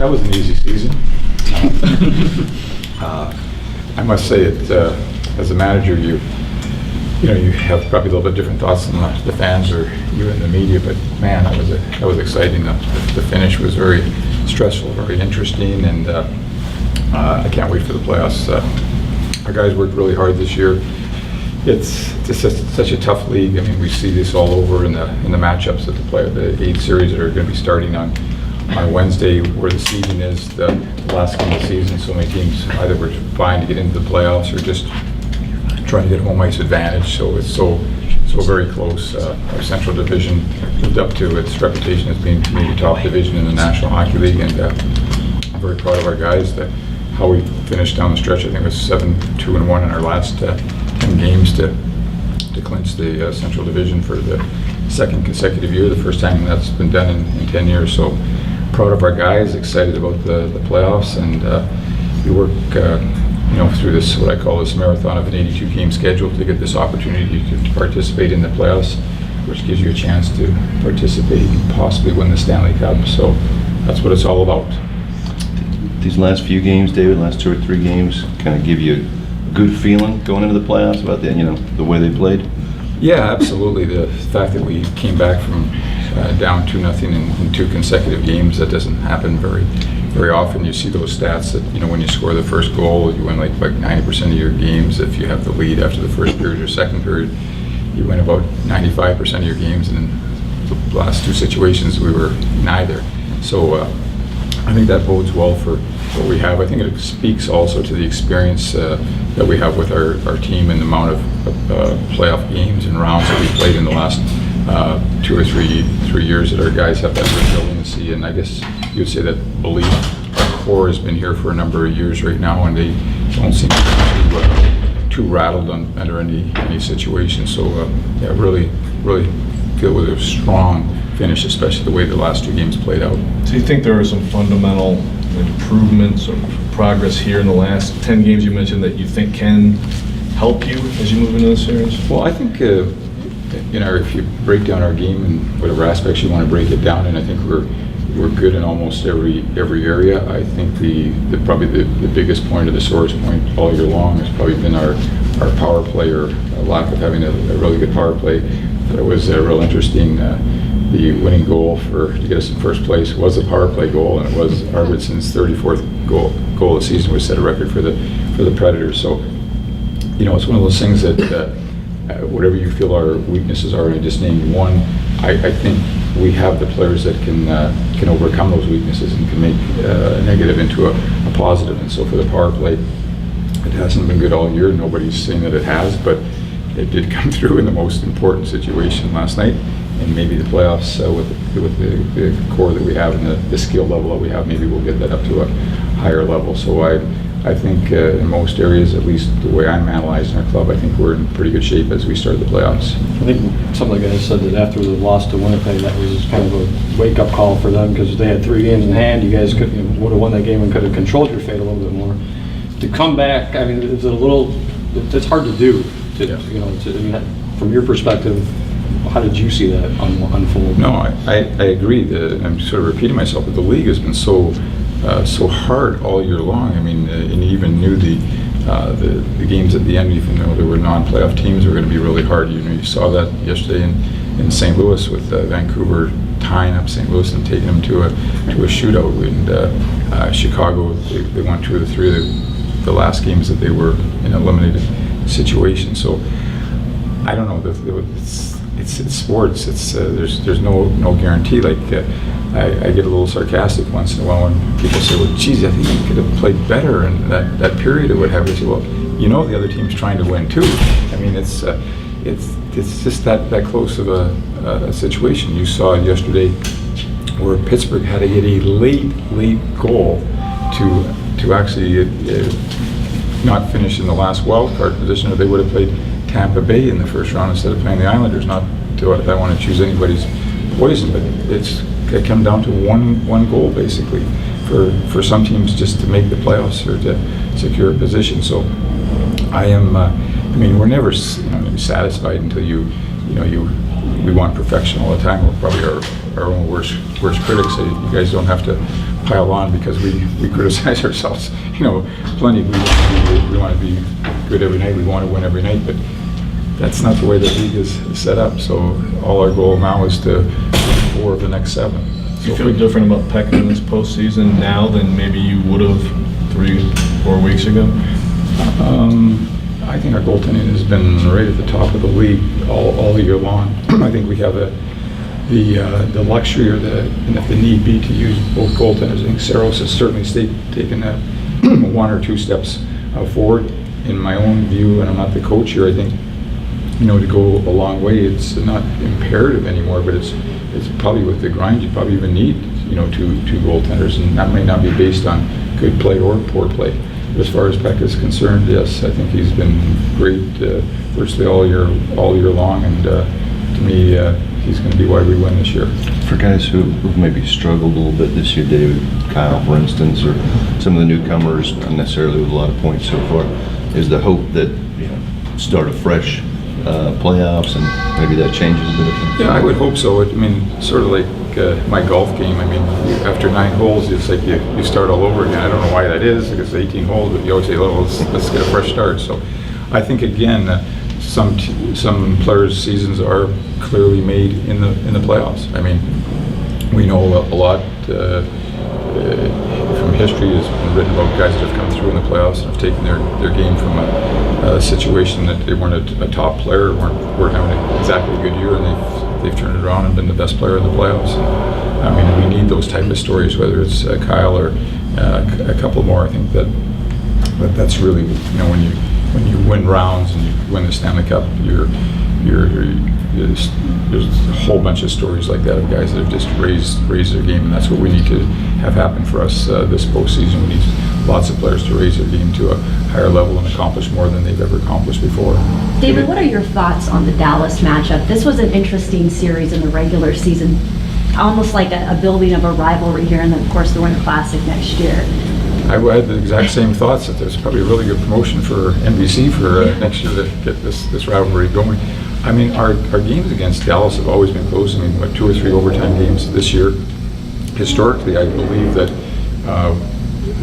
that was an easy season. I must say it, as a manager, you have probably a little bit different thoughts than the fans or you in the media, but man, that was exciting. The finish was very stressful, very interesting, and I can't wait for the playoffs. Our guys worked really hard this year. It's such a tough league. I mean, we see this all over in the matchups that the 8 series that are going to be starting on Wednesday, where the seeding is the last game of the season. So many teams either were vying to get into the playoffs or just trying to get home ice advantage. So it's so very close. Our Central Division lived up to its reputation as being maybe top division in the National Hockey League, and I'm very proud of our guys. How we finished down the stretch, I think it was 7-2-1 in our last 10 games to clinch the Central Division for the 2nd consecutive year, the first time that's been done in 10 years. So proud of our guys, excited about the playoffs, and we work through this, what I call this marathon of an 82-game schedule, to get this opportunity to participate in the playoffs, which gives you a chance to participate and possibly win the Stanley Cup. So that's what it's all about. These last few games, David, last 2 or 3 games, kind of give you a good feeling going into the playoffs about the way they played? Yeah, absolutely. The fact that we came back from down 2-0 in 2 consecutive games, that doesn't happen very often. You see those stats that, when you score the first goal, you win like 90% of your games. If you have the lead after the first period or second period, you win about 95% of your games. And in the last 2 situations, we were neither. So I think that bodes well for what we have. I think it speaks also to the experience that we have with our team and the amount of playoff games and rounds that we played in the last 2 or 3 years that our guys have that resiliency. And I guess you would say that belief. Our core has been here for a number of years right now, and they don't seem to be too rattled under any situation. So yeah, really feel with a strong finish, especially the way the last 2 games played out. So you think there are some fundamental improvements or progress here in the last 10 games you mentioned that you think can help you as you move into the series? Well, I think if you break down our game and whatever aspects you want to break it down, and I think we're good in almost every area. I think probably the biggest point, or the sorest point all year long, has probably been our power play, or a lack of having a really good power play. It was real interesting. The winning goal to get us in first place was a power play goal, and it was Arvidsson's 34th goal of the season, which set a record for the Predators. So, it's one of those things that whatever you feel our weaknesses are, and I just named one, I think we have the players that can overcome those weaknesses and can make a negative into a positive. And so for the power play, it hasn't been good all year. Nobody's saying that it has, but it did come through in the most important situation last night. And maybe the playoffs, with the core that we have and the skill level that we have, maybe we'll get that up to a higher level. So I think in most areas, at least the way I'm analyzing our club, I think we're in pretty good shape as we start the playoffs. I think some of the guys said that after the loss to Winnipeg, that was kind of a wake-up call for them, because they had 3 games in hand. You guys would have won that game and could have controlled your fate a little bit more. To come back, I mean, it's hard to do. From your perspective, how did you see that unfold? No, I agree. I'm sort of repeating myself, but the league has been so hard all year long. I mean, and you even knew the games at the end, even though there were non-playoff teams, were going to be really hard. You saw that yesterday in St. Louis with Vancouver tying up St. Louis and taking them to a shootout. And Chicago, they won 2 of the 3 of the last games that they were in an eliminated situation. So I don't know. It's sports. There's no guarantee. Like I get a little sarcastic once in a while when people say, "Well, geez, I think you could have played better in that period or what have you." I say, "Well, the other team's trying to win too." I mean, it's just that close of a situation. You saw yesterday where Pittsburgh had to get a late goal to actually not finish in the last wild card position, or they would have played Tampa Bay in the first round instead of playing the Islanders. Not that I want to choose anybody's poison, but it come down to one goal basically for some teams just to make the playoffs or to secure a position. So we're never satisfied until we want perfection all the time. We're probably our own worst critics. So you guys don't have to pile on because we criticize ourselves, plenty. We want to be good every night. We want to win every night, but that's not the way the league is set up. So all our goal now is to win 4 of the next 7. Do you feel different about Peckham in this postseason now than maybe you would have 3-4 weeks ago? I think our goaltending has been right at the top of the league all year long. I think we have the luxury or and if the need be to use both goaltenders. I think Saros has certainly taken 1 or 2 steps forward. In my own view, and I'm not the coach here, I think to go a long way, it's not imperative anymore, but it's probably with the grind you probably even need two goaltenders, and that may not be based on good play or poor play. But as far as Peck is concerned, yes, I think he's been great virtually all year long, and to me he's going to be why we win this year. For guys who've maybe struggled a little bit this year, David, Kyle, for instance, or some of the newcomers, not necessarily with a lot of points so far, is the hope that start a fresh playoffs and maybe that changes a bit of things? Yeah, I would hope so. Sort of like my golf game. After 9 holes, it's like you start all over again. I don't know why that is, because it's 18 holes, but you always say, let's get a fresh start. So I think, again, some players' seasons are clearly made in the playoffs. We know a lot from history has been written about guys that have come through in the playoffs and have taken their game from a situation that they weren't a top player, weren't having exactly a good year, and they've turned it around and been the best player in the playoffs. And, we need those type of stories, whether it's Kyle or a couple more. I think that's really, when you win rounds and you win the Stanley Cup, there's a whole bunch of stories like that of guys that have just raised their game, and that's what we need to have happen for us this postseason. We need lots of players to raise their game to a higher level and accomplish more than they've ever accomplished before. David, what are your thoughts on the Dallas matchup? This was an interesting series in the regular season, almost like a building of a rivalry here, and then of course the Winter Classic next year. I had the exact same thoughts, that there's probably a really good promotion for NBC for next year to get this rivalry going. Our games against Dallas have always been close. 2 or 3 overtime games this year. Historically, I believe that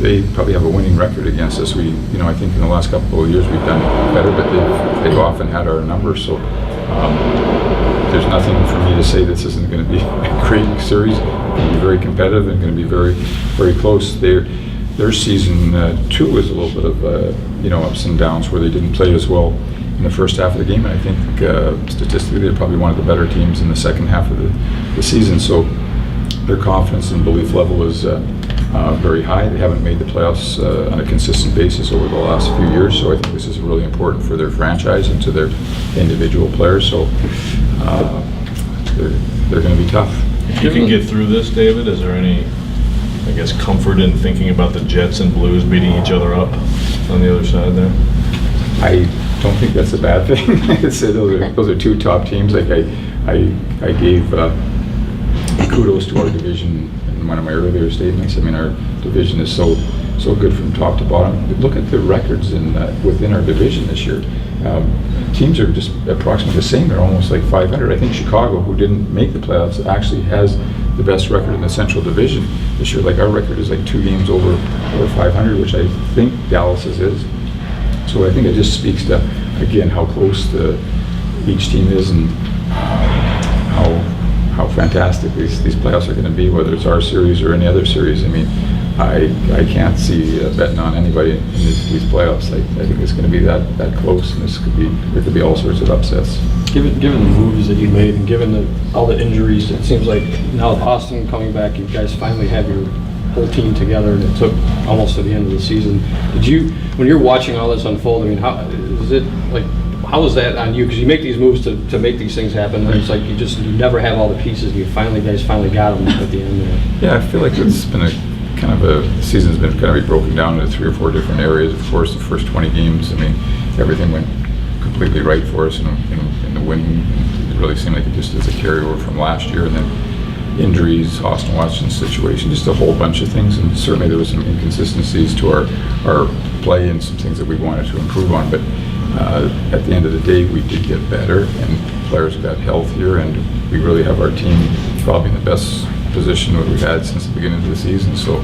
they probably have a winning record against us. I think in the last couple of years we've done better, but they've often had our numbers. So there's nothing for me to say this isn't going to be a great series. It's going to be very competitive and going to be very, very close. Their season 2 was a little bit of ups and downs where they didn't play as well in the first half of the game, and I think statistically they're probably one of the better teams in the second half of the season. So their confidence and belief level is very high. They haven't made the playoffs on a consistent basis over the last few years, so I think this is really important for their franchise and to their individual players. So they're going to be tough. If you can get through this, David, is there any, comfort in thinking about the Jets and Blues beating each other up on the other side there? I don't think that's a bad thing. I'd say those are 2 top teams. I gave kudos to our division in one of my earlier statements. Our division is so good from top to bottom. Look at the records within our division this year. Teams are just approximately the same. They're almost like 500. I think Chicago, who didn't make the playoffs, actually has the best record in the Central Division this year. Our record is 2 games over 500, which I think Dallas's is. So I think it just speaks to, again, how close each team is and how fantastic these playoffs are going to be, whether it's our series or any other series. I can't see betting on anybody in these playoffs. I think it's going to be that close, and there could be all sorts of upsets. Given the moves that you made and given all the injuries, it seems like now with Austin coming back, you guys finally have your whole team together, and it took almost to the end of the season. When you're watching all this unfold, how is that on you? Because you make these moves to make these things happen, and it's like you never have all the pieces, and guys finally got them at the end there. Yeah, I feel like it's been the season's been kind of broken down into 3 or 4 different areas. Of course, the first 20 games, everything went completely right for us in the winning. It really seemed like it just is a carryover from last year, and then injuries, Austin Watson's situation, just a whole bunch of things, and certainly there was some inconsistencies to our play and some things that we wanted to improve on. But at the end of the day, we did get better, and players got healthier, and we really have our team probably in the best position that we've had since the beginning of the season. So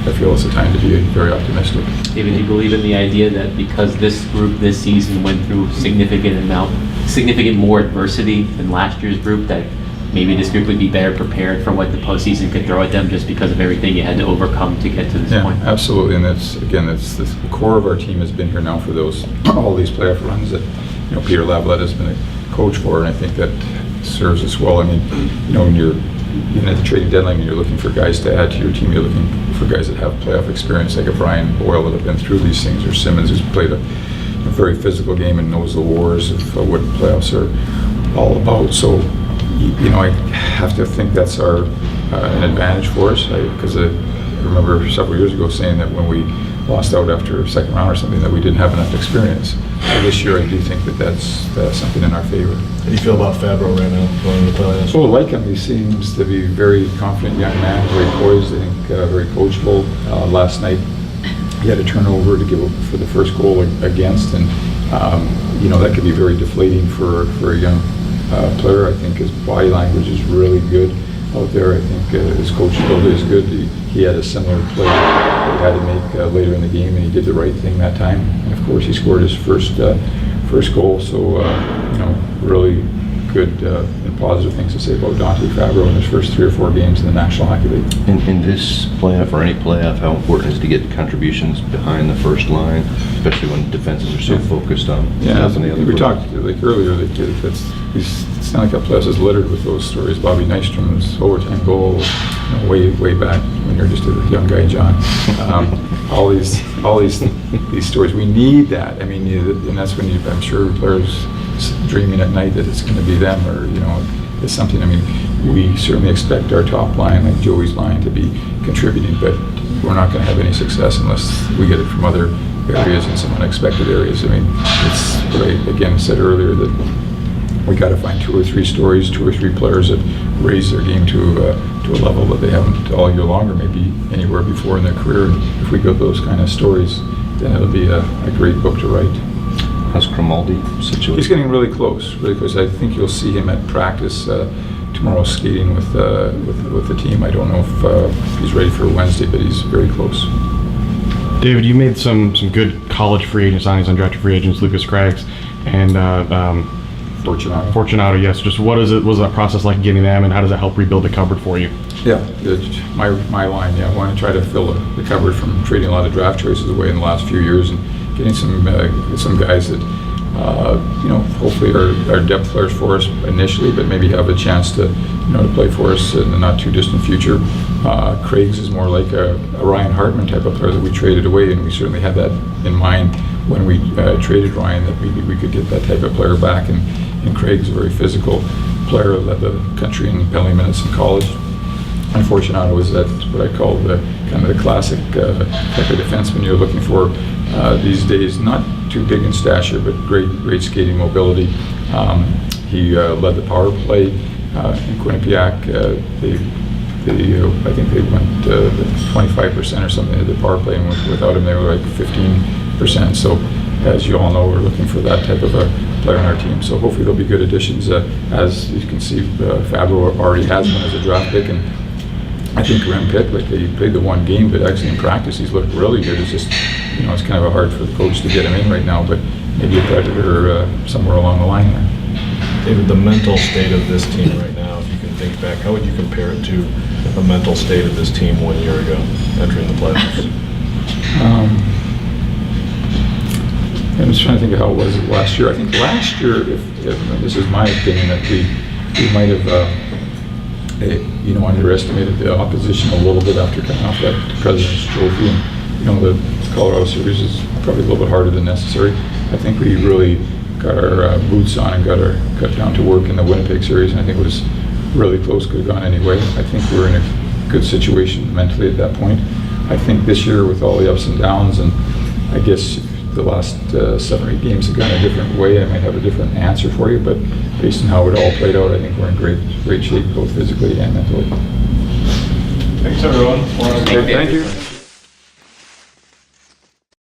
I feel it's a time to be very optimistic. David, do you believe in the idea that because this group this season went through significant more adversity than last year's group, that maybe this group would be better prepared for what the postseason could throw at them just because of everything you had to overcome to get to this point? Yeah, absolutely. And that's the core of our team has been here now for all these playoff runs that, Peter Lavalette has been a coach for, and I think that serves us well. I mean, when you're even at the trading deadline and you're looking for guys to add to your team, you're looking for guys that have playoff experience, like a Brian Poile that have been through these things, or Simmons who's played a very physical game and knows the wars of what playoffs are all about. So, I have to think that's an advantage for us, because I remember several years ago saying that when we lost out after a second round or something, that we didn't have enough experience. So this year I do think that that's something in our favor. How do you feel about Fabbro right now going to the playoffs? Oh, I like him. He seems to be a very confident young man, very poised, I think very coachable. Last night he had a turnover to give up for the first goal against, and that could be very deflating for a young player. I think his body language is really good out there. I think his coachability is good. He had a similar play that he had to make later in the game, and he did the right thing that time. And of course, he scored his first goal. So really good and positive things to say about Dante Fabbro in his first 3 or 4 games in the National Hockey League. In this playoff or any playoff, how important is it to get contributions behind the first line, especially when defenses are so focused on nothing the other? We talked earlier that these Stanley Cup Playoffs is littered with those stories. Bobby Nystrom's overtime goal, way back when you're just a young guy, John. All these stories. We need that. I mean, and that's when I'm sure players dreaming at night that it's going to be them, or it's something. I mean, we certainly expect our top line, like Joey's line, to be contributing, but we're not going to have any success unless we get it from other areas and some unexpected areas. I mean, it's what I again said earlier, that we got to find 2 or 3 stories, 2 or 3 players that raise their game to a level that they haven't all year long or maybe anywhere before in their career. And if we get those kind of stories, then it'll be a great book to write. How's Grimaldi situation? He's getting really close, I think you'll see him at practice tomorrow skating with the team. I don't know if he's ready for Wednesday, but he's very close. David, you made some good college free agent signings, undrafted free agents, Lucas Craggs and Fortunato, yes. Just what was that process like getting them, and how does that help rebuild the cupboard for you? Yeah, my line. Yeah, I want to try to fill the cupboard from trading a lot of draft choices away in the last few years and getting some guys that hopefully are depth players for us initially, but maybe have a chance to play for us in the not too distant future. Craig's is more like a Ryan Hartman type of player that we traded away, and we certainly had that in mind when we traded Ryan, that maybe we could get that type of player back. And Craig's a very physical player, led the country in penalty minutes in college. And Fortunato is that what I call the kind of the classic type of defenseman you're looking for these days. Not too big in stature, but great skating mobility. He led the power play in Quinnipiac. I think they went 25% or something at the power play, and without him they were like 15%. So as you all know, we're looking for that type of a player on our team. So hopefully they'll be good additions. As you can see, Fabbro already has one as a draft pick, and I think Rem Pitt, he played the 1 game, but actually in practice he's looked really good. It's just, it's kind of hard for the coach to get him in right now, but maybe a predator somewhere along the line there. David, the mental state of this team right now, if you can think back, how would you compare it to the mental state of this team 1 year ago, entering the playoffs? I'm just trying to think of how it was last year. I think last year, if this is my opinion, that we might have underestimated the opposition a little bit after coming off that President's Trophy. And the Colorado series is probably a little bit harder than necessary. I think we really got our boots on and got down to work in the Winnipeg series, and I think it was really close, could have gone anyway. I think we were in a good situation mentally at that point. I think this year, with all the ups and downs, and I guess the last 7 or 8 games have gone a different way, I might have a different answer for you, but based on how it all played out, I think we're in great shape, both physically and mentally. Thanks, everyone. Thank you.